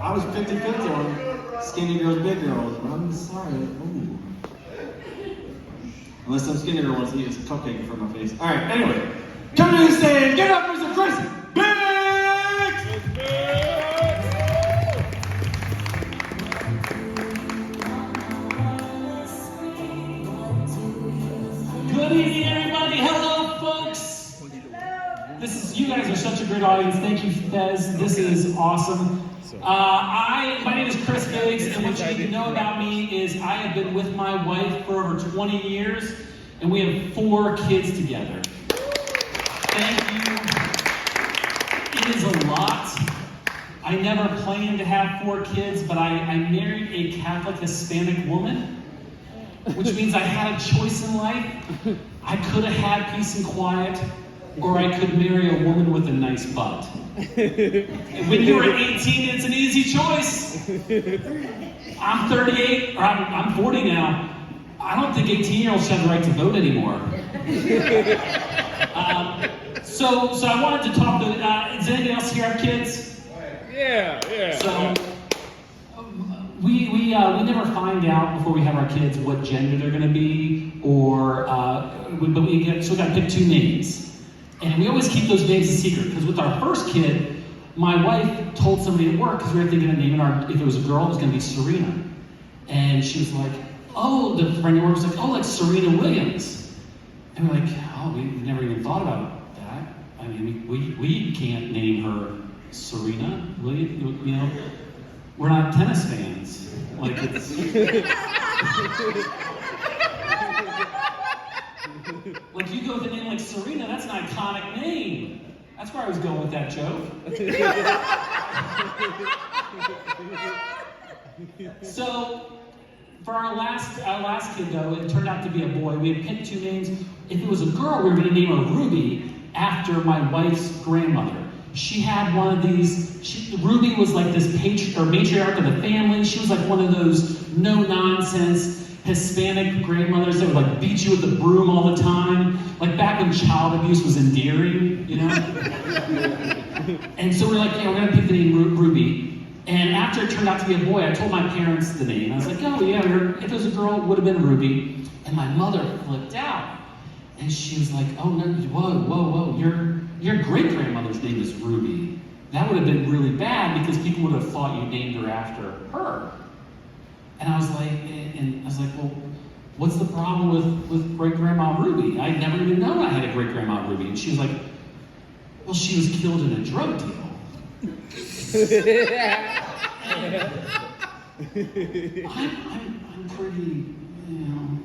I was 50-50 on skinny girls, big girls, but I'm sorry. Ooh. Unless some skinny girl wants to eat a cupcake in front of my face. All right, anyway. Come to the stage, get up for some Chris Biggs! Good evening, everybody. Hello, folks. You guys are such a great audience. Thank you, Fez. This is awesome. My name is Chris Biggs, and what you need to know about me is I have been with my wife for over 20 years, and we have 4 kids together. Thank you. It is a lot. I never planned to have 4 kids, but I married a Catholic Hispanic woman, which means I had a choice in life. I could have had peace and quiet, or I could marry a woman with a nice butt. And when you're 18, it's an easy choice. I'm 38, or I'm 40 now. I don't think 18-year-olds have the right to vote anymore. So I wanted to talk to, does anybody else here have kids? Yeah. So, we never find out before we have our kids what gender they're gonna be, or, so we gotta pick 2 names. And we always keep those names a secret, because with our first kid, my wife told somebody at work, because we were thinking of naming if it was a girl, it was gonna be Serena. And she was like, oh, the friend at work was like, oh, like Serena Williams. And we're like, oh, we've never even thought about that. I mean, we can't name her Serena Williams, you know? We're not tennis fans. Like, it's... Like, you go with a name like Serena, that's an iconic name. That's where I was going with that joke. So, for our last kid though, it turned out to be a boy. We had picked 2 names. If it was a girl, we were gonna name her Ruby after my wife's grandmother. She had one of these, Ruby was like this matriarch of the family. She was like one of those no-nonsense Hispanic grandmothers that would like beat you with a broom all the time. Like back when child abuse was endearing, you know? And so we're like, yeah, we're gonna pick the name Ruby. And after it turned out to be a boy, I told my parents the name. I was like, oh yeah, if it was a girl, it would have been Ruby. And my mother flipped out. And she was like, oh no, whoa, your great-grandmother's name is Ruby. That would have been really bad because people would have thought you named her after her. And I was like, well, what's the problem with great-grandma Ruby? I'd never even known I had a great-grandma Ruby. And she was like, well, she was killed in a drug deal. I'm pretty, you know,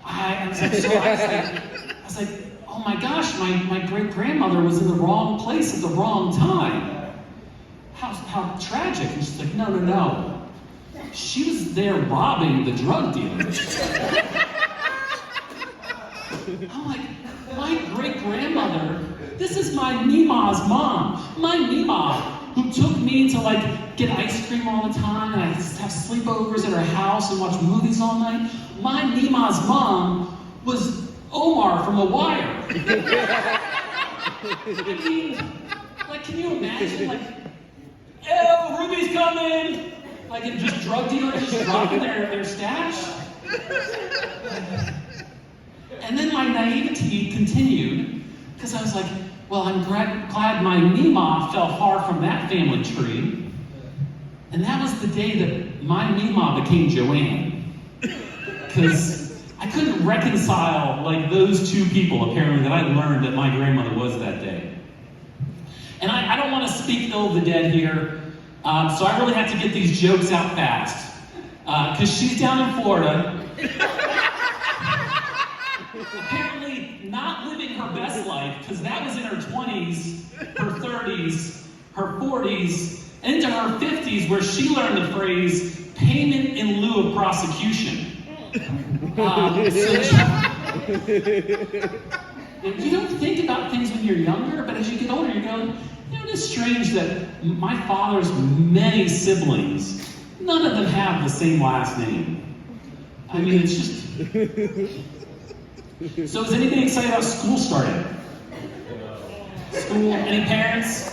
I was like, oh my gosh, my great-grandmother was in the wrong place at the wrong time. How tragic. And she's like, no. She was there robbing the drug dealers. I'm like, my great-grandmother, this is my Mima's mom. My Mima, who took me to like get ice cream all the time, and I'd have sleepovers at her house and watch movies all night. My Mima's mom was Omar from The Wire. I mean, like, can you imagine, like, oh, Ruby's coming! Like, and just drug dealers just dropping their stash? And then my naivety continued, because I was like, well, I'm glad my Mima fell far from that family tree. And that was the day that my Mima became Joanne. Because I couldn't reconcile, like, those 2 people, apparently, that I learned that my grandmother was that day. And I don't want to speak ill of the dead here, so I really have to get these jokes out fast. Because she's down in Florida, apparently not living her best life, because that was in her 20s, her 30s, her 40s, and into her 50s, where she learned the phrase, payment in lieu of prosecution. You don't think about things when you're younger, but as you get older, you go, you know, it's strange that my father's many siblings, none of them have the same last name. I mean, it's just... So is anybody excited about school starting? School, any parents?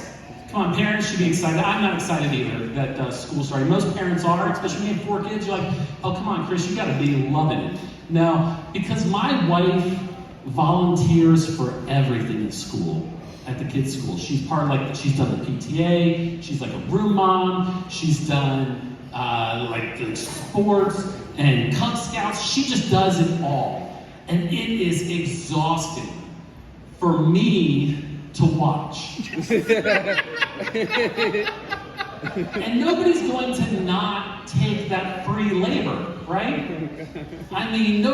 Come on, parents should be excited. I'm not excited either that school starting. Most parents are, especially when you have 4 kids. You're like, oh, come on, Chris, you gotta be loving it. No, because my wife volunteers for everything at school, at the kids' school. She's part of she's done the PTA, she's like a room mom, she's done the sports and Cub Scouts. She just does it all. And it is exhausting for me to watch. And nobody's going to not take that free labor, right? I mean,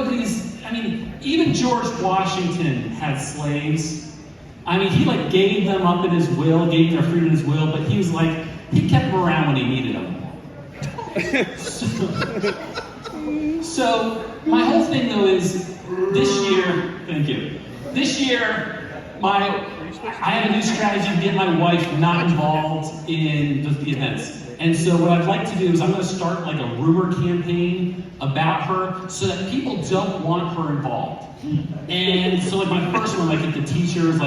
even George Washington had slaves. I mean, he gave them up in his will, gave their freedom in his will, but he was he kept them around when he needed them. So my whole thing though is, this year, thank you, this year, I have a new strategy to get my wife not involved in the events. And so what I'd like to do is I'm going to start a rumor campaign about her so that people don't want her involved. And so my first one, if the teacher is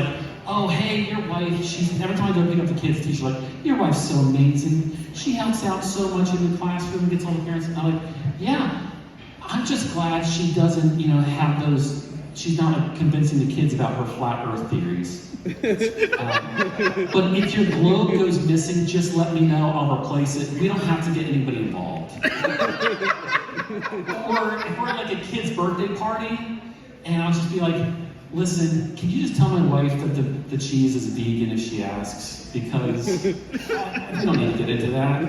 oh, hey, your wife, every time I go pick up the kids, the teacher's your wife's so amazing. She helps out so much in the classroom, gets all the parents. And I'm yeah, I'm just glad she doesn't, have those, she's not convincing the kids about her flat earth theories. But if your globe goes missing, just let me know, I'll replace it. We don't have to get anybody involved. Or if we're at a kid's birthday party, and I'll just be listen, can you just tell my wife that the cheese is vegan if she asks? Because we don't need to get into that.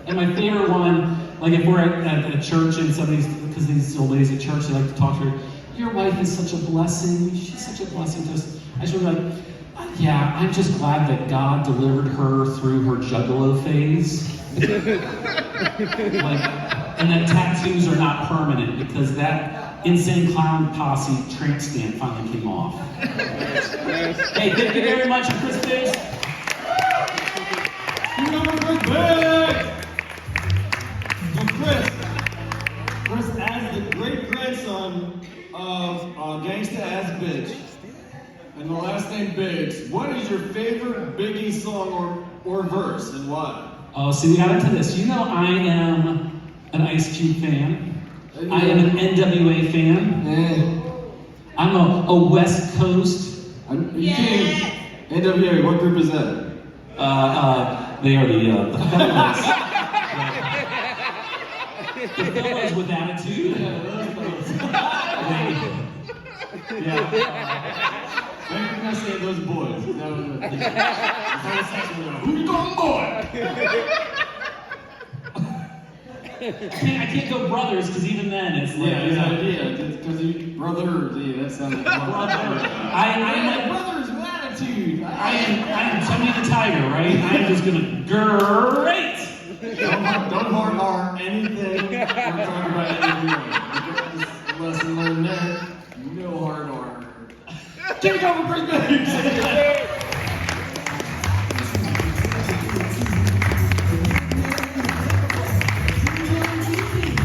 And my favorite one, if we're at a church and because these old ladies at church, they like to talk to her, your wife is such a blessing. She's such a blessing to us. I just want to yeah, I'm just glad that God delivered her through her juggalo phase. And that tattoos are not permanent because that Insane Clown Posse tramp stamp finally came off. Hey, thank you very much, Chris Biggs. Give it up for Chris Biggs! So Chris, as the great-grandson of Gangsta Ass Bitch, and the last name Biggs, what is your favorite Biggie song or verse, and why? Oh, see, we got into this. I am an Ice Cube fan. I am an NWA fan. I'm a West Coast. NWA, what group is that? They are the fellas. The fellas with attitude. Maybe we're gonna say those boys. Who you calling boy? I can't go brothers because even then it's because you brothers. Yeah, that sounds like brother. I'm brothers with attitude. I am Tony the Tiger, right? I'm just gonna great. Don't hard anything we're talking about.